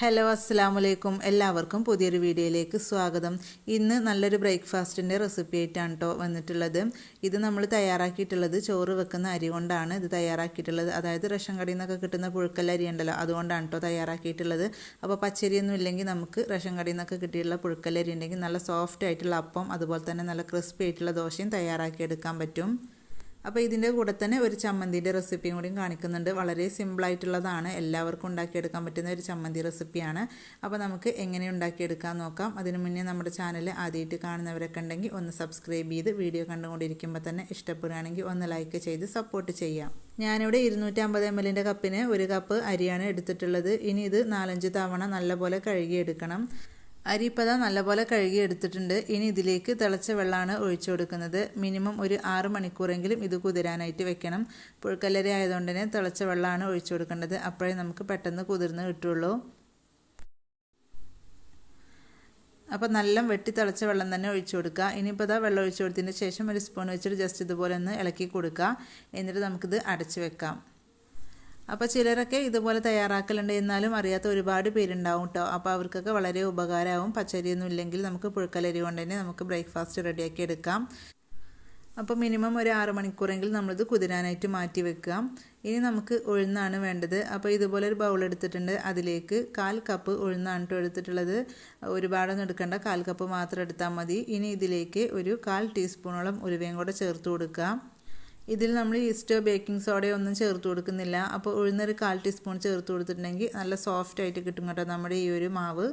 Hello അസ്സലാമലൈക്കും എല്ലാവർക്കും പുതിയൊരു വീഡിയോയിലേക്ക് സ്വാഗതം. ഇന്ന് നല്ലൊരു ബ്രേക്ക്ഫാസ്റ്റിൻ്റെ റെസിപ്പി ആയിട്ടാണ് കേട്ടോ വന്നിട്ടുള്ളത്. ഇത് നമ്മൾ തയ്യാറാക്കിയിട്ടുള്ളത് ചോറ് വെക്കുന്ന അരി കൊണ്ടാണ് ഇത് തയ്യാറാക്കിയിട്ടുള്ളത്. അതായത് റേഷൻ കടയിൽ നിന്നൊക്കെ കിട്ടുന്ന പുഴുക്കൽ അരി ഉണ്ടല്ലോ, അതുകൊണ്ടാണ് കേട്ടോ തയ്യാറാക്കിയിട്ടുള്ളത്. അപ്പോൾ പച്ചരിയൊന്നും ഇല്ലെങ്കിൽ നമുക്ക് റേഷൻ കടയിൽ നിന്നൊക്കെ കിട്ടിയിട്ടുള്ള പുഴുക്കൽ അരി ഉണ്ടെങ്കിൽ നല്ല സോഫ്റ്റ് ആയിട്ടുള്ള അപ്പം അതുപോലെ തന്നെ നല്ല ക്രിസ്പി ആയിട്ടുള്ള ദോശയും തയ്യാറാക്കിയെടുക്കാൻ പറ്റും. അപ്പോൾ ഇതിൻ്റെ കൂടെ തന്നെ ഒരു ചമ്മന്തിൻ്റെ റെസിപ്പിയും കൂടിയും കാണിക്കുന്നുണ്ട്. വളരെ സിമ്പിളായിട്ടുള്ളതാണ്, എല്ലാവർക്കും ഉണ്ടാക്കിയെടുക്കാൻ പറ്റുന്ന ഒരു ചമ്മന്തി റെസിപ്പിയാണ്. അപ്പോൾ നമുക്ക് എങ്ങനെ ഉണ്ടാക്കിയെടുക്കാൻ നോക്കാം. അതിനു മുന്നേ നമ്മുടെ ചാനൽ ആദ്യമായിട്ട് കാണുന്നവരൊക്കെ ഉണ്ടെങ്കിൽ ഒന്ന് സബ്സ്ക്രൈബ് ചെയ്ത് വീഡിയോ കണ്ടുകൊണ്ടിരിക്കുമ്പോൾ തന്നെ ഇഷ്ടപ്പെടുകയാണെങ്കിൽ ഒന്ന് ലൈക്ക് ചെയ്ത് സപ്പോർട്ട് ചെയ്യാം. ഞാനിവിടെ 250 ml കപ്പിന് 1 കപ്പ് അരിയാണ് എടുത്തിട്ടുള്ളത്. ഇനി ഇത് 4-5 തവണ നല്ലപോലെ കഴുകിയെടുക്കണം. അരി ഇപ്പോൾ നല്ലപോലെ കഴുകി എടുത്തിട്ടുണ്ട്. ഇനി ഇതിലേക്ക് തിളച്ച വെള്ളമാണ് ഒഴിച്ചു കൊടുക്കുന്നത്. മിനിമം ഒരു 6 മണിക്കൂറെങ്കിലും ഇത് കുതിരാനായിട്ട് വെക്കണം. പുഴുക്കലരി ആയതുകൊണ്ട് തന്നെ തിളച്ച വെള്ളമാണ് ഒഴിച്ചു കൊടുക്കേണ്ടത്. അപ്പോഴേ നമുക്ക് പെട്ടെന്ന് കുതിർന്ന് കിട്ടുള്ളൂ. അപ്പോൾ നല്ല വെട്ടി തിളച്ച വെള്ളം തന്നെ ഒഴിച്ചു കൊടുക്കുക. ഇനിയിപ്പോൾ വെള്ളം ഒഴിച്ചു കൊടുത്തതിന് ശേഷം ഒരു സ്പൂൺ വെച്ചിട്ട് ജസ്റ്റ് ഇതുപോലെ ഒന്ന് ഇളക്കി കൊടുക്കുക. എന്നിട്ട് നമുക്കിത് അടച്ച് വെക്കാം. അപ്പോൾ ചിലരൊക്കെ ഇതുപോലെ തയ്യാറാക്കലുണ്ട്, എന്നാലും അറിയാത്ത ഒരുപാട് പേരുണ്ടാവും കേട്ടോ. അപ്പോൾ അവർക്കൊക്കെ വളരെ ഉപകാരമാവും. പച്ചരിയൊന്നും ഇല്ലെങ്കിൽ നമുക്ക് പുഴുക്കലരി കൊണ്ട് തന്നെ നമുക്ക് ബ്രേക്ക്ഫാസ്റ്റ് റെഡിയാക്കി എടുക്കാം. അപ്പോൾ മിനിമം ഒരു 6 മണിക്കൂറെങ്കിലും നമ്മളിത് കുതിരാനായിട്ട് മാറ്റി വെക്കാം. ഇനി നമുക്ക് ഉഴുന്നാണ് വേണ്ടത്. അപ്പോൾ ഇതുപോലെ ഒരു ബൗൾ എടുത്തിട്ടുണ്ട്. അതിലേക്ക് 1/4 കപ്പ് ഉഴുന്നാണ് കേട്ടോ എടുത്തിട്ടുള്ളത്. ഒരുപാടൊന്നും എടുക്കേണ്ട, 1/4 കപ്പ് മാത്രം എടുത്താൽ മതി. ഇനി ഇതിലേക്ക് ഒരു 1/4 ടീസ്പൂണോളം ഉലുവയും കൂടെ ചേർത്ത് കൊടുക്കാം. ഇതിൽ നമ്മൾ ഈസ്റ്റോ ബേക്കിംഗ് സോഡയോ ഒന്നും ചേർത്ത് കൊടുക്കുന്നില്ല. അപ്പോൾ ഉഴുന്നൊരു 1/4 ടീസ്പൂൺ ചേർത്ത് കൊടുത്തിട്ടുണ്ടെങ്കിൽ നല്ല സോഫ്റ്റ് ആയിട്ട് കിട്ടും കേട്ടോ നമ്മുടെ ഈ ഒരു മാവ്.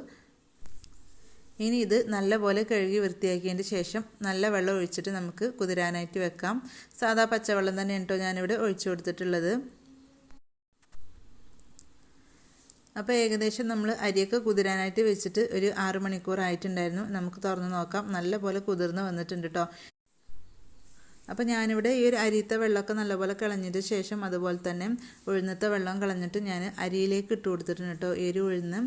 ഇനി ഇത് നല്ലപോലെ കഴുകി വൃത്തിയാക്കിയതിന് ശേഷം നല്ല വെള്ളം ഒഴിച്ചിട്ട് നമുക്ക് കുതിരാനായിട്ട് വെക്കാം. സാധാ പച്ചവെള്ളം തന്നെ കേട്ടോ ഞാനിവിടെ ഒഴിച്ചു കൊടുത്തിട്ടുള്ളത്. അപ്പോൾ ഏകദേശം നമ്മൾ അരിയൊക്കെ കുതിരാനായിട്ട് വെച്ചിട്ട് ഒരു 6 മണിക്കൂർ ആയിട്ടുണ്ടായിരുന്നു. നമുക്ക് തുറന്ന് നോക്കാം. നല്ലപോലെ കുതിർന്ന് വന്നിട്ടുണ്ട് കേട്ടോ. അപ്പോൾ ഞാനിവിടെ ഈ ഒരു അരിയത്തെ വെള്ളമൊക്കെ നല്ലപോലെ കളഞ്ഞതിന് ശേഷം അതുപോലെ തന്നെ ഉഴുന്നത്തെ വെള്ളം കളഞ്ഞിട്ട് ഞാൻ അരിയിലേക്ക് ഇട്ട് കൊടുത്തിട്ടുണ്ട് കേട്ടോ ഈ ഒരു ഉഴുന്ന്.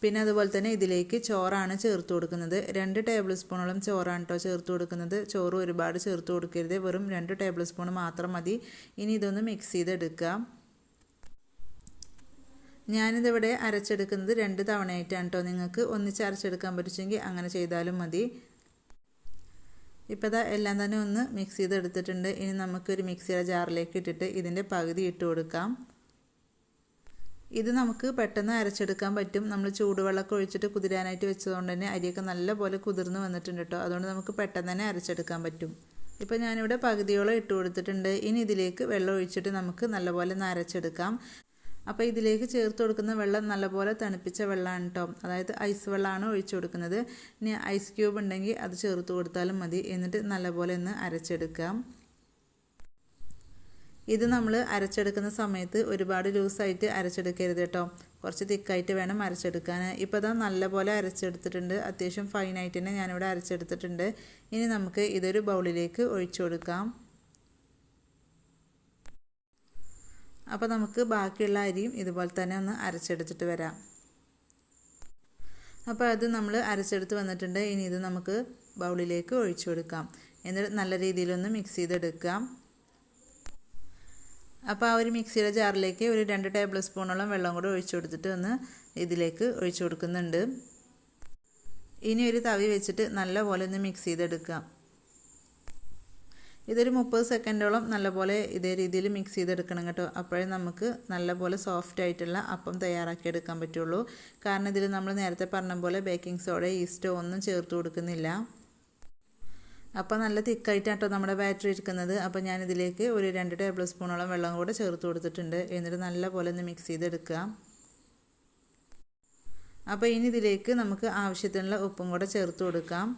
പിന്നെ അതുപോലെ തന്നെ ഇതിലേക്ക് ചോറാണ് ചേർത്ത് കൊടുക്കുന്നത്. 2 ടേബിൾ സ്പൂണോളം ചോറാണ് കേട്ടോ ചേർത്ത് കൊടുക്കുന്നത്. ചോറ് ഒരുപാട് ചേർത്ത് കൊടുക്കരുത്, വെറും 2 ടേബിൾ സ്പൂൺ മാത്രം മതി. ഇനി ഇതൊന്ന് മിക്സ് ചെയ്തെടുക്കുക. ഞാനിതിവിടെ അരച്ചെടുക്കുന്നത് 2 തവണയായിട്ടാണ് കേട്ടോ. നിങ്ങൾക്ക് ഒന്നിച്ച് അരച്ചെടുക്കാൻ പറ്റുമെങ്കിൽ അങ്ങനെ ചെയ്താലും മതി. ഇപ്പോൾ എല്ലാം തന്നെ ഒന്ന് മിക്സ് ചെയ്തെടുത്തിട്ടുണ്ട്. ഇനി നമുക്കൊരു മിക്സിയുടെ ജാറിലേക്ക് ഇട്ടിട്ട് ഇതിൻ്റെ പകുതി ഇട്ട് കൊടുക്കാം. ഇത് നമുക്ക് പെട്ടെന്ന് അരച്ചെടുക്കാൻ പറ്റും. നമ്മൾ ചൂടുവെള്ളമൊക്കെ ഒഴിച്ചിട്ട് കുതിരാനായിട്ട് വെച്ചതുകൊണ്ട് തന്നെ അരിയൊക്കെ നല്ലപോലെ കുതിർന്ന് വന്നിട്ടുണ്ട് കേട്ടോ. അതുകൊണ്ട് നമുക്ക് പെട്ടെന്ന് തന്നെ അരച്ചെടുക്കാൻ പറ്റും. ഇപ്പോൾ ഞാനിവിടെ പകുതിയോളം ഇട്ട് കൊടുത്തിട്ടുണ്ട്. ഇനി ഇതിലേക്ക് വെള്ളം ഒഴിച്ചിട്ട് നമുക്ക് നല്ലപോലെ ഒന്ന് അരച്ചെടുക്കാം. അപ്പോൾ ഇതിലേക്ക് ചേർത്ത് കൊടുക്കുന്ന വെള്ളം നല്ലപോലെ തണുപ്പിച്ച വെള്ളമാണ് കേട്ടോ. അതായത് ഐസ് വെള്ളമാണ് ഒഴിച്ചു കൊടുക്കുന്നത്. ഇനി ഐസ് ക്യൂബ് ഉണ്ടെങ്കിൽ അത് ചേർത്ത് കൊടുത്താലും മതി. എന്നിട്ട് നല്ലപോലെ ഒന്ന് അരച്ചെടുക്കാം. ഇത് നമ്മൾ അരച്ചെടുക്കുന്ന സമയത്ത് ഒരുപാട് ലൂസായിട്ട് അരച്ചെടുക്കരുത് കേട്ടോ. കുറച്ച് തിക്കായിട്ട് വേണം അരച്ചെടുക്കാൻ. ഇപ്പോൾ നല്ലപോലെ അരച്ചെടുത്തിട്ടുണ്ട്. അത്യാവശ്യം ഫൈനായിട്ട് തന്നെ ഞാനിവിടെ അരച്ചെടുത്തിട്ടുണ്ട്. ഇനി നമുക്ക് ഇതൊരു ബൗളിലേക്ക് ഒഴിച്ചു കൊടുക്കാം. അപ്പോൾ നമുക്ക് ബാക്കിയുള്ള അരിയും ഇതുപോലെ തന്നെ ഒന്ന് അരച്ചെടുത്തിട്ട് വരാം. അപ്പോൾ അത് നമ്മൾ അരച്ചെടുത്ത് വന്നിട്ടുണ്ട്. ഇനി ഇത് നമുക്ക് ബൗളിലേക്ക് ഒഴിച്ചു കൊടുക്കാം. എന്നിട്ട് നല്ല രീതിയിലൊന്ന് മിക്സ് ചെയ്തെടുക്കാം. അപ്പോൾ ആ ഒരു മിക്സിയുടെ ജാറിലേക്ക് ഒരു 2 ടേബിൾ സ്പൂണോളം വെള്ളം കൂടെ ഒഴിച്ചു കൊടുത്തിട്ട് ഒന്ന് ഇതിലേക്ക് ഒഴിച്ചു കൊടുക്കുന്നുണ്ട്. ഇനി ഒരു തവി വെച്ചിട്ട് നല്ലപോലെ ഒന്ന് മിക്സ് ചെയ്തെടുക്കാം. ഇതൊരു 30 സെക്കൻഡോളം നല്ലപോലെ ഇതേ രീതിയിൽ മിക്സ് ചെയ്തെടുക്കണം കേട്ടോ. അപ്പോഴേ നമുക്ക് നല്ലപോലെ സോഫ്റ്റ് ആയിട്ടുള്ള അപ്പം തയ്യാറാക്കിയെടുക്കാൻ പറ്റുള്ളൂ. കാരണം ഇതിൽ നമ്മൾ നേരത്തെ പറഞ്ഞ പോലെ ബേക്കിംഗ് സോഡ ഈസ്റ്റോ ഒന്നും ചേർത്ത് കൊടുക്കുന്നില്ല. അപ്പോൾ നല്ല തിക്കായിട്ടാണ് കേട്ടോ നമ്മുടെ ബാറ്ററി ഇരിക്കുന്നത്. അപ്പോൾ ഞാനിതിലേക്ക് ഒരു 2 ടേബിൾ സ്പൂണോളം വെള്ളം കൂടെ ചേർത്ത് കൊടുത്തിട്ടുണ്ട്. എന്നിട്ട് നല്ലപോലെ ഒന്ന് മിക്സ് ചെയ്തെടുക്കുക. അപ്പോൾ ഇനി ഇതിലേക്ക് നമുക്ക് ആവശ്യത്തിനുള്ള ഉപ്പും കൂടെ ചേർത്ത് കൊടുക്കാം.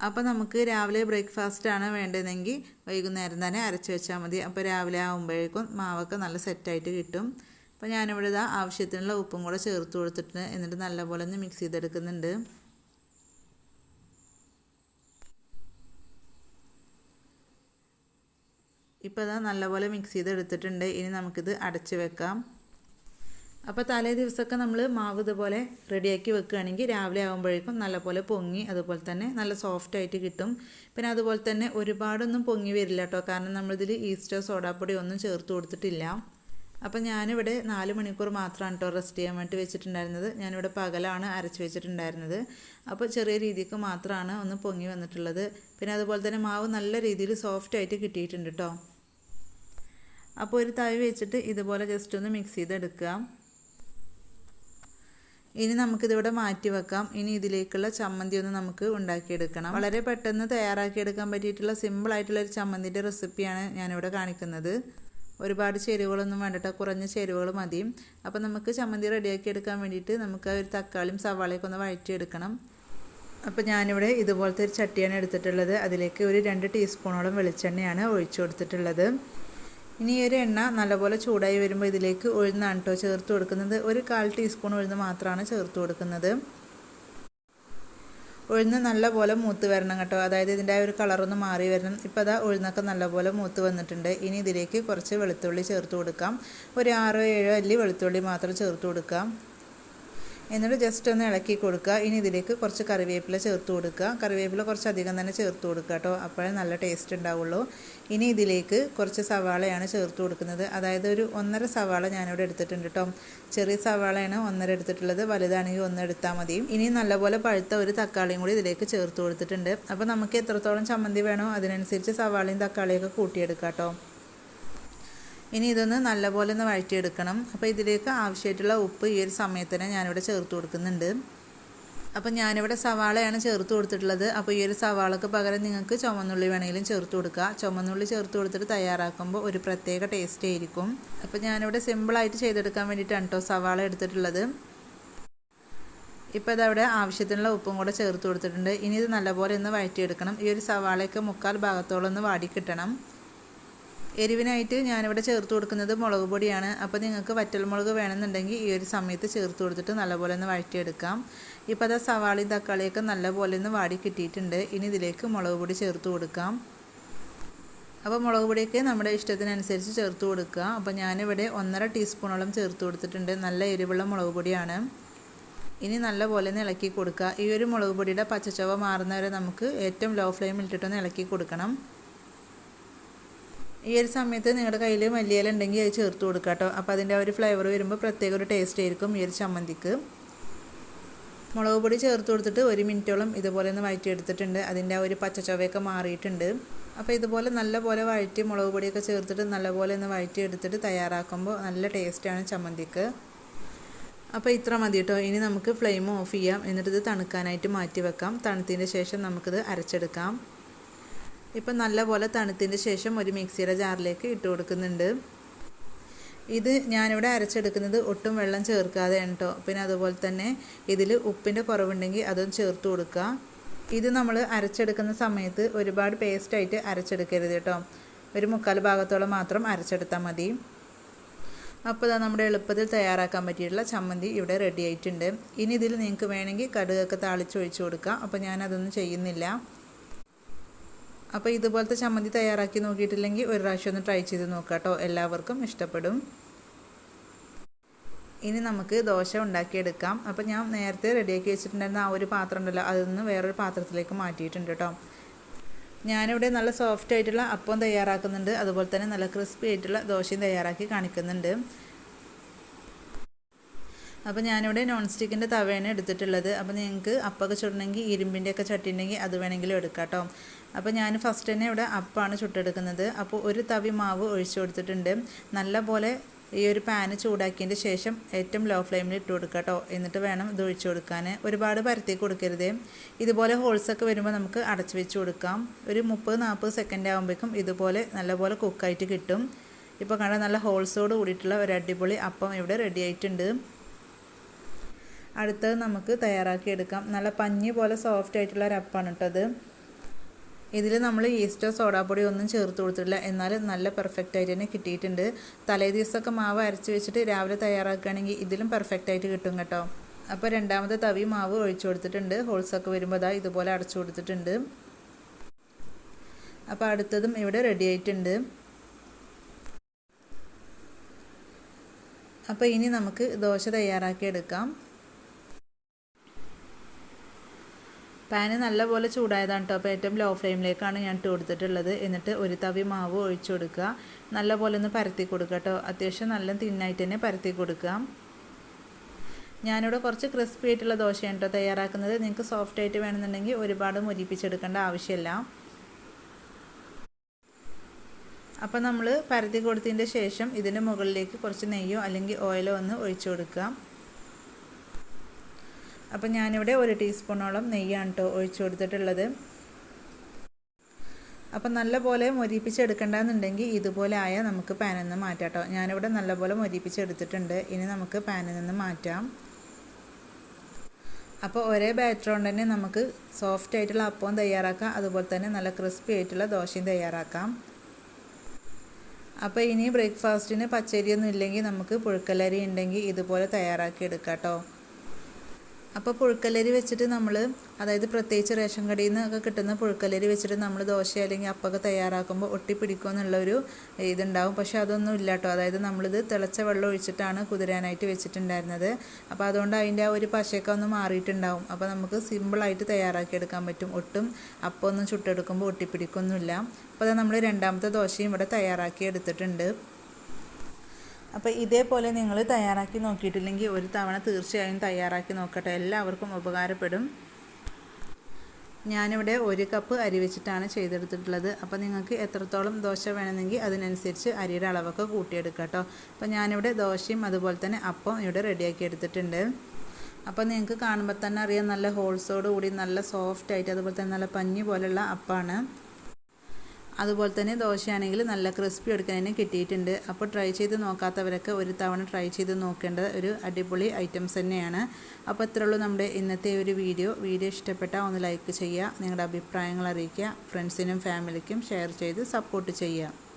അപ്പോൾ നമുക്ക് രാവിലെ ബ്രേക്ക്ഫാസ്റ്റാണ് വേണ്ടതെങ്കിൽ വൈകുന്നേരം തന്നെ അരച്ച് വെച്ചാൽ മതി. അപ്പോൾ രാവിലെ ആകുമ്പോഴേക്കും മാവൊക്കെ നല്ല സെറ്റായിട്ട് കിട്ടും. അപ്പോൾ ഞാനിവിടെ ആവശ്യത്തിനുള്ള ഉപ്പും കൂടെ ചേർത്ത് കൊടുത്തിട്ട് എന്നിട്ട് നല്ലപോലെ ഒന്ന് മിക്സ് ചെയ്തെടുക്കുന്നുണ്ട്. ഇപ്പോൾ നല്ലപോലെ മിക്സ് ചെയ്തെടുത്തിട്ടുണ്ട്. ഇനി നമുക്കിത് അടച്ച് വെക്കാം. അപ്പോൾ തലേ ദിവസമൊക്കെ നമ്മൾ മാവ് ഇതുപോലെ റെഡിയാക്കി വെക്കുകയാണെങ്കിൽ രാവിലെ ആകുമ്പോഴേക്കും നല്ലപോലെ പൊങ്ങി അതുപോലെ തന്നെ നല്ല സോഫ്റ്റായിട്ട് കിട്ടും. പിന്നെ അതുപോലെ തന്നെ ഒരുപാടൊന്നും പൊങ്ങി വരില്ല കേട്ടോ. കാരണം നമ്മളിതിൽ ഈസ്റ്റോ സോഡാപ്പൊടി ഒന്നും ചേർത്ത് കൊടുത്തിട്ടില്ല. അപ്പോൾ ഞാനിവിടെ 4 മണിക്കൂർ മാത്രമാണ് കേട്ടോ റെസ്റ്റ് ചെയ്യാൻ വേണ്ടി വെച്ചിട്ടുണ്ടായിരുന്നത്. ഞാനിവിടെ പകലാണ് അരച്ച് വെച്ചിട്ടുണ്ടായിരുന്നത്. അപ്പോൾ ചെറിയ രീതിക്ക് മാത്രമാണ് ഒന്ന് പൊങ്ങി വന്നിട്ടുള്ളത്. പിന്നെ അതുപോലെ തന്നെ മാവ് നല്ല രീതിയിൽ സോഫ്റ്റായിട്ട് കിട്ടിയിട്ടുണ്ട് കേട്ടോ. അപ്പോൾ ഒരു തവി വെച്ചിട്ട് ഇതുപോലെ ജസ്റ്റ് ഒന്ന് മിക്സ് ചെയ്തെടുക്കുക. ഇനി നമുക്കിതിവിടെ മാറ്റി വെക്കാം. ഇനി ഇതിലേക്കുള്ള ചമ്മന്തി ഒന്ന് നമുക്ക് ഉണ്ടാക്കിയെടുക്കണം. വളരെ പെട്ടെന്ന് തയ്യാറാക്കിയെടുക്കാൻ പറ്റിയിട്ടുള്ള സിമ്പിളായിട്ടുള്ളൊരു ചമ്മന്തിൻ്റെ റെസിപ്പിയാണ് ഞാനിവിടെ കാണിക്കുന്നത്. ഒരുപാട് ചേരുവകളൊന്നും വേണ്ടിയിട്ട് കുറഞ്ഞ ചേരുവകൾ മതി. അപ്പോൾ നമുക്ക് ചമ്മന്തി റെഡിയാക്കി എടുക്കാൻ വേണ്ടിയിട്ട് നമുക്ക് ഒരു തക്കാളിയും സവാളയൊക്കെ ഒന്ന് വഴറ്റിയെടുക്കണം. അപ്പോൾ ഞാനിവിടെ ഇതുപോലത്തെ ഒരു ചട്ടിയാണ് എടുത്തിട്ടുള്ളത്. അതിലേക്ക് ഒരു 2 ടീസ്പൂണോളം വെളിച്ചെണ്ണയാണ് ഒഴിച്ചു കൊടുത്തിട്ടുള്ളത്. ഇനി ഈ ഒരു എണ്ണ നല്ലപോലെ ചൂടായി വരുമ്പോൾ ഇതിലേക്ക് ഉഴുന്നാണ് കേട്ടോ ചേർത്ത് കൊടുക്കുന്നത്. ഒരു 1/4 ടീസ്പൂൺ ഉഴുന്ന് മാത്രമാണ് ചേർത്ത് കൊടുക്കുന്നത്. ഉഴുന്ന് നല്ലപോലെ മൂത്ത് വരണം കേട്ടോ. അതായത് ഇതിൻ്റെ ആ ഒരു കളറൊന്ന് മാറി വരണം. ഇപ്പോൾ അതാ ഉഴുന്നൊക്കെ നല്ലപോലെ മൂത്ത് വന്നിട്ടുണ്ട്. ഇനി ഇതിലേക്ക് കുറച്ച് വെളുത്തുള്ളി ചേർത്ത് കൊടുക്കാം. ഒരു 6-7 അല്ലി വെളുത്തുള്ളി മാത്രം ചേർത്ത് കൊടുക്കാം. എന്നിട്ട് ജസ്റ്റ് ഒന്ന് ഇളക്കി കൊടുക്കുക. ഇനി ഇതിലേക്ക് കുറച്ച് കറിവേപ്പില ചേർത്ത് കൊടുക്കുക. കറിവേപ്പില കുറച്ച് അധികം തന്നെ ചേർത്ത് കൊടുക്കുക കേട്ടോ. അപ്പോഴേ നല്ല ടേസ്റ്റ് ഉണ്ടാവുള്ളൂ. ഇനി ഇതിലേക്ക് കുറച്ച് സവാളയാണ് ചേർത്ത് കൊടുക്കുന്നത്. അതായത് ഒരു 1.5 സവാള ഞാനിവിടെ എടുത്തിട്ടുണ്ട് കേട്ടോ. ചെറിയ സവാളയാണ് 1.5 എടുത്തിട്ടുള്ളത്. വലുതാണെങ്കിൽ 1 എടുത്താൽ മതി. ഇനി നല്ലപോലെ പഴുത്ത ഒരു തക്കാളിയും കൂടി ഇതിലേക്ക് ചേർത്ത് കൊടുത്തിട്ടുണ്ട്. അപ്പോൾ നമുക്ക് എത്രത്തോളം ചമ്മന്തി വേണോ അതിനനുസരിച്ച് സവാളയും തക്കാളിയൊക്കെ കൂട്ടിയെടുക്കാം കേട്ടോ. ഇനി ഇതൊന്ന് നല്ലപോലെ ഒന്ന് വഴറ്റിയെടുക്കണം. അപ്പോൾ ഇതിലേക്ക് ആവശ്യമായിട്ടുള്ള ഉപ്പ് ഈ ഒരു സമയത്ത് തന്നെ ഞാനിവിടെ ചേർത്ത് കൊടുക്കുന്നുണ്ട്. അപ്പോൾ ഞാനിവിടെ സവാളയാണ് ചേർത്ത് കൊടുത്തിട്ടുള്ളത്. അപ്പോൾ ഈ ഒരു സവാളക്ക് പകരം നിങ്ങൾക്ക് ചുവന്നുള്ളി വേണമെങ്കിലും ചേർത്ത് കൊടുക്കുക. ചുവന്നുള്ളി ചേർത്ത് കൊടുത്തിട്ട് തയ്യാറാക്കുമ്പോൾ ഒരു പ്രത്യേക ടേസ്റ്റ് ആയിരിക്കും. അപ്പോൾ ഞാനിവിടെ സിമ്പിളായിട്ട് ചെയ്തെടുക്കാൻ വേണ്ടിയിട്ടാണ് കേട്ടോ സവാള എടുത്തിട്ടുള്ളത്. ഇപ്പോൾ ഇതവിടെ ആവശ്യത്തിനുള്ള ഉപ്പും കൂടെ ചേർത്ത് കൊടുത്തിട്ടുണ്ട്. ഇനി ഇത് നല്ലപോലെ ഒന്ന് വഴറ്റിയെടുക്കണം. ഈ ഒരു സവാളയൊക്കെ 1/4 ഭാഗത്തോളം ഒന്ന് വാടി കിട്ടണം. എരിവിനായിട്ട് ഞാനിവിടെ ചേർത്ത് കൊടുക്കുന്നത് മുളക് പൊടിയാണ്. അപ്പോൾ നിങ്ങൾക്ക് വറ്റൽമുളക് വേണമെന്നുണ്ടെങ്കിൽ ഈ ഒരു സമയത്ത് ചേർത്ത് കൊടുത്തിട്ട് നല്ലപോലെ ഒന്ന് വഴറ്റിയെടുക്കാം. ഇപ്പോൾ അത് സവാളയും തക്കാളിയൊക്കെ നല്ലപോലെ ഒന്ന് വാടി കിട്ടിയിട്ടുണ്ട്. ഇനി ഇതിലേക്ക് മുളക് പൊടി ചേർത്ത് കൊടുക്കാം. അപ്പോൾ മുളക് പൊടിയൊക്കെ നമ്മുടെ ഇഷ്ടത്തിനനുസരിച്ച് ചേർത്ത് കൊടുക്കുക. അപ്പോൾ ഞാനിവിടെ 1.5 ടീസ്പൂണോളം ചേർത്ത് കൊടുത്തിട്ടുണ്ട്. നല്ല എരിവുള്ള മുളക് പൊടിയാണ്. ഇനി നല്ലപോലെ ഒന്ന് ഇളക്കി കൊടുക്കുക. ഈ ഒരു മുളക് പൊടിയുടെ പച്ചച്ചവ മാറുന്നവരെ നമുക്ക് ഏറ്റവും ലോ ഫ്ലെയിമിൽ ഇട്ടിട്ടൊന്ന് ഇളക്കി കൊടുക്കണം. ഈ ഒരു സമയത്ത് നിങ്ങളുടെ കയ്യിൽ മല്ലിയില ഉണ്ടെങ്കിൽ അത് ചേർത്ത് കൊടുക്കുക കേട്ടോ. അപ്പോൾ അതിൻ്റെ ആ ഒരു ഫ്ലേവർ വരുമ്പോൾ പ്രത്യേക ഒരു ടേസ്റ്റ് ആയിരിക്കും ഈ ഒരു ചമ്മന്തിക്ക്. മുളക് പൊടി ചേർത്ത് കൊടുത്തിട്ട് 1 മിനിറ്റോളം ഇതുപോലെ ഒന്ന് വഴറ്റിയെടുത്തിട്ടുണ്ട്. അതിൻ്റെ ആ ഒരു പച്ചച്ചവയൊക്കെ മാറിയിട്ടുണ്ട്. അപ്പോൾ ഇതുപോലെ നല്ലപോലെ വഴറ്റി മുളക് പൊടിയൊക്കെ ചേർത്തിട്ട് നല്ലപോലെ ഒന്ന് വഴറ്റിയെടുത്തിട്ട് തയ്യാറാക്കുമ്പോൾ നല്ല ടേസ്റ്റാണ് ചമ്മന്തിക്ക്. അപ്പോൾ ഇത്ര മതി കേട്ടോ. ഇനി നമുക്ക് ഫ്ലെയിം ഓഫ് ചെയ്യാം. എന്നിട്ട് ഇത് തണുക്കാനായിട്ട് മാറ്റി വെക്കാം. തണുത്തതിന് ശേഷം നമുക്കിത് അരച്ചെടുക്കാം. ഇപ്പം നല്ലപോലെ തണുത്തതിന് ശേഷം ഒരു മിക്സിയുടെ ജാറിലേക്ക് ഇട്ട് കൊടുക്കുന്നുണ്ട്. ഇത് ഞാനിവിടെ അരച്ചെടുക്കുന്നത് ഒട്ടും വെള്ളം ചേർക്കാതെയാണ് കേട്ടോ. പിന്നെ അതുപോലെ തന്നെ ഇതിൽ ഉപ്പിൻ്റെ കുറവുണ്ടെങ്കിൽ അതും ചേർത്ത് കൊടുക്കുക. ഇത് നമ്മൾ അരച്ചെടുക്കുന്ന സമയത്ത് ഒരുപാട് പേസ്റ്റായിട്ട് അരച്ചെടുക്കരുത് കേട്ടോ. ഒരു 1/4 ഭാഗത്തോളം മാത്രം അരച്ചെടുത്താൽ മതി. അപ്പോൾ നമ്മുടെ എളുപ്പത്തിൽ തയ്യാറാക്കാൻ പറ്റിയിട്ടുള്ള ചമ്മന്തി ഇവിടെ റെഡി ആയിട്ടുണ്ട്. ഇനി ഇതിൽ നിങ്ങൾക്ക് വേണമെങ്കിൽ കടുകൊക്കെ താളിച്ചൊഴിച്ച് കൊടുക്കുക. അപ്പോൾ ഞാനതൊന്നും ചെയ്യുന്നില്ല. അപ്പോൾ ഇതുപോലത്തെ ചമ്മന്തി തയ്യാറാക്കി നോക്കിയിട്ടില്ലെങ്കിൽ ഒരു പ്രാവശ്യം ഒന്ന് ട്രൈ ചെയ്ത് നോക്കാം കേട്ടോ. എല്ലാവർക്കും ഇഷ്ടപ്പെടും. ഇനി നമുക്ക് ദോശ ഉണ്ടാക്കിയെടുക്കാം. അപ്പോൾ ഞാൻ നേരത്തെ റെഡിയാക്കി വെച്ചിട്ടുണ്ടായിരുന്ന ആ ഒരു പാത്രം ഉണ്ടല്ലോ, അതൊന്ന് വേറൊരു പാത്രത്തിലേക്ക് മാറ്റിയിട്ടുണ്ട് കേട്ടോ. ഞാനിവിടെ നല്ല സോഫ്റ്റ് ആയിട്ടുള്ള അപ്പം തയ്യാറാക്കുന്നുണ്ട്. അതുപോലെ തന്നെ നല്ല ക്രിസ്പി ആയിട്ടുള്ള ദോശയും തയ്യാറാക്കി കാണിക്കുന്നുണ്ട്. അപ്പോൾ ഞാനിവിടെ നോൺ സ്റ്റിക്കിൻ്റെ തവയാണ് എടുത്തിട്ടുള്ളത്. അപ്പോൾ നിങ്ങൾക്ക് അപ്പമൊക്കെ ചുടണമെങ്കിൽ ഇരുമ്പിൻ്റെയൊക്കെ ചട്ടി ഉണ്ടെങ്കിൽ അത് വേണമെങ്കിലും എടുക്കാം കേട്ടോ. അപ്പോൾ ഞാൻ ഫസ്റ്റ് തന്നെ ഇവിടെ അപ്പമാണ് ചുട്ടെടുക്കുന്നത്. അപ്പോൾ ഒരു തവി മാവ് ഒഴിച്ചു കൊടുത്തിട്ടുണ്ട്. നല്ലപോലെ ഈ ഒരു പാന് ചൂടാക്കിയതിൻ്റെ ശേഷം ഏറ്റവും ലോ ഫ്ലെയിമിൽ ഇട്ട് കൊടുക്കുക കേട്ടോ. എന്നിട്ട് വേണം ഇത് ഒഴിച്ചു കൊടുക്കാൻ. ഒരുപാട് പരത്തി കൊടുക്കരുത്. ഇതുപോലെ ഹോൾസൊക്കെ വരുമ്പോൾ നമുക്ക് അടച്ചു വെച്ച് കൊടുക്കാം. ഒരു 30-40 സെക്കൻഡ് ആകുമ്പോഴേക്കും ഇതുപോലെ നല്ലപോലെ കുക്കായിട്ട് കിട്ടും. ഇപ്പോൾ കണ്ടാൽ നല്ല ഹോൾസോട് കൂടിയിട്ടുള്ള ഒരു അടിപൊളി അപ്പം ഇവിടെ റെഡി ആയിട്ടുണ്ട്. അടുത്തത് നമുക്ക് തയ്യാറാക്കിയെടുക്കാം. നല്ല പഞ്ഞി പോലെ സോഫ്റ്റ് ആയിട്ടുള്ള ഒരു അപ്പമാണ് കേട്ടത്. ഇതിൽ നമ്മൾ ഈസ്റ്റോ സോഡാപ്പൊടി ഒന്നും ചേർത്ത് കൊടുത്തിട്ടില്ല. എന്നാലും നല്ല പെർഫെക്റ്റ് ആയിട്ട് തന്നെ കിട്ടിയിട്ടുണ്ട്. തലേ ദിവസമൊക്കെ മാവ് അരച്ച് വെച്ചിട്ട് രാവിലെ തയ്യാറാക്കുകയാണെങ്കിൽ ഇതിലും പെർഫെക്റ്റ് ആയിട്ട് കിട്ടും കേട്ടോ. അപ്പോൾ രണ്ടാമത്തെ തവി മാവ് ഒഴിച്ചു കൊടുത്തിട്ടുണ്ട്. ഹോൾസൊക്കെ വരുമ്പോൾ അതാ ഇതുപോലെ അടച്ചു കൊടുത്തിട്ടുണ്ട്. അപ്പോൾ അടുത്തതും ഇവിടെ റെഡി ആയിട്ടുണ്ട്. അപ്പോൾ ഇനി നമുക്ക് ദോശ തയ്യാറാക്കി എടുക്കാം. പാന് നല്ലപോലെ ചൂടായതാണ് കേട്ടോ. അപ്പോൾ ഏറ്റവും ലോ ഫ്ലെയിമിലേക്കാണ് ഞാൻ ഇട്ട് കൊടുത്തിട്ടുള്ളത്. എന്നിട്ട് ഒരു തവി മാവ് ഒഴിച്ചു കൊടുക്കുക. നല്ലപോലെ ഒന്ന് പരത്തി കൊടുക്കുക കേട്ടോ. അത്യാവശ്യം നല്ല തിന്നായിട്ട് തന്നെ പരത്തി കൊടുക്കാം. ഞാനിവിടെ കുറച്ച് ക്രിസ്പി ആയിട്ടുള്ള ദോശയാണ് കേട്ടോ തയ്യാറാക്കുന്നത്. നിങ്ങൾക്ക് സോഫ്റ്റ് ആയിട്ട് വേണമെന്നുണ്ടെങ്കിൽ ഒരുപാട് മൊരിപ്പിച്ചെടുക്കേണ്ട ആവശ്യമില്ല. അപ്പോൾ നമ്മൾ പരത്തി കൊടുത്തതിൻ്റെ ശേഷം ഇതിൻ്റെ മുകളിലേക്ക് കുറച്ച് നെയ്യോ അല്ലെങ്കിൽ ഓയിലോ ഒന്ന് ഒഴിച്ചു കൊടുക്കാം. അപ്പോൾ ഞാനിവിടെ 1 ടീസ്പൂണോളം നെയ്യാണ് കേട്ടോ ഒഴിച്ചു കൊടുത്തിട്ടുള്ളത്. അപ്പം നല്ലപോലെ മൊരിപ്പിച്ചെടുക്കേണ്ടതെന്നുണ്ടെങ്കിൽ ഇതുപോലെ ആയാൽ നമുക്ക് പാനിൽ നിന്ന് മാറ്റാം കേട്ടോ. ഞാനിവിടെ നല്ലപോലെ മൊരിപ്പിച്ചെടുത്തിട്ടുണ്ട്. ഇനി നമുക്ക് പാനിൽ നിന്ന് മാറ്റാം. അപ്പോൾ ഒരേ ബാറ്റർ കൊണ്ട് തന്നെ നമുക്ക് സോഫ്റ്റ് ആയിട്ടുള്ള അപ്പവും തയ്യാറാക്കാം, അതുപോലെ തന്നെ നല്ല ക്രിസ്പി ആയിട്ടുള്ള ദോശയും തയ്യാറാക്കാം. അപ്പോൾ ഇനി ബ്രേക്ക്ഫാസ്റ്റിന് പച്ചരിയൊന്നും ഇല്ലെങ്കിൽ നമുക്ക് പുഴുക്കലരി ഉണ്ടെങ്കിൽ ഇതുപോലെ തയ്യാറാക്കി എടുക്കാം കേട്ടോ. അപ്പോൾ പുഴുക്കലരി വെച്ചിട്ട് നമ്മൾ, അതായത് പ്രത്യേകിച്ച് റേഷൻ കടയിൽ നിന്നൊക്കെ കിട്ടുന്ന പുഴുക്കലരി വെച്ചിട്ട് നമ്മൾ ദോശ അല്ലെങ്കിൽ അപ്പമൊക്കെ തയ്യാറാക്കുമ്പോൾ ഒട്ടിപ്പിടിക്കുമെന്നുള്ളൊരു ഇതുണ്ടാവും. പക്ഷേ അതൊന്നും ഇല്ല കേട്ടോ. അതായത് നമ്മളിത് തിളച്ച വെള്ളം ഒഴിച്ചിട്ടാണ് കുതിരാനായിട്ട് വെച്ചിട്ടുണ്ടായിരുന്നത്. അപ്പോൾ അതുകൊണ്ട് അതിൻ്റെ ആ ഒരു പശയൊക്കെ ഒന്ന് മാറിയിട്ടുണ്ടാവും. അപ്പോൾ നമുക്ക് സിമ്പിളായിട്ട് തയ്യാറാക്കിയെടുക്കാൻ പറ്റും. ഒട്ടും അപ്പമൊന്നും ചുട്ടെടുക്കുമ്പോൾ ഒട്ടിപ്പിടിക്കൊന്നുമില്ല. അപ്പോൾ അത് നമ്മൾ രണ്ടാമത്തെ ദോശയും ഇവിടെ തയ്യാറാക്കി എടുത്തിട്ടുണ്ട്. അപ്പോൾ ഇതേപോലെ നിങ്ങൾ തയ്യാറാക്കി നോക്കിയിട്ടില്ലെങ്കിൽ ഒരു തവണ തീർച്ചയായും തയ്യാറാക്കി നോക്കട്ടെ. എല്ലാവർക്കും ഉപകാരപ്പെടും. ഞാനിവിടെ 1 കപ്പ് അരി വെച്ചിട്ടാണ് ചെയ്തെടുത്തിട്ടുള്ളത്. അപ്പോൾ നിങ്ങൾക്ക് എത്രത്തോളം ദോശ വേണമെങ്കിൽ അതിനനുസരിച്ച് അരിയുടെ അളവൊക്കെ കൂട്ടിയെടുക്കാം കേട്ടോ. അപ്പോൾ ഞാനിവിടെ ദോശയും അതുപോലെ തന്നെ അപ്പം ഇവിടെ റെഡിയാക്കി എടുത്തിട്ടുണ്ട്. അപ്പോൾ നിങ്ങൾക്ക് കാണുമ്പോൾ തന്നെ അറിയാം, നല്ല ഹോൾസോട് കൂടി നല്ല സോഫ്റ്റ് ആയിട്ട് അതുപോലെ തന്നെ നല്ല പഞ്ഞി പോലെയുള്ള അപ്പമാണ്. അതുപോലെ തന്നെ ദോശയാണെങ്കിൽ നല്ല ക്രിസ്പി എടുക്കാനും കിട്ടിയിട്ടുണ്ട്. അപ്പോൾ ട്രൈ ചെയ്ത് നോക്കാത്തവരൊക്കെ ഒരു തവണ ട്രൈ ചെയ്ത് നോക്കേണ്ട ഒരു അടിപൊളി ഐറ്റംസ് തന്നെയാണ്. അപ്പോൾ ഇത്രയുള്ളൂ നമ്മുടെ ഇന്നത്തെ ഒരു വീഡിയോ ഇഷ്ടപ്പെട്ടാൽ ഒന്ന് ലൈക്ക് ചെയ്യുക, നിങ്ങളുടെ അഭിപ്രായങ്ങൾ അറിയിക്കുക, ഫ്രണ്ട്സിനും ഫാമിലിക്കും ഷെയർ ചെയ്ത് സപ്പോർട്ട് ചെയ്യുക.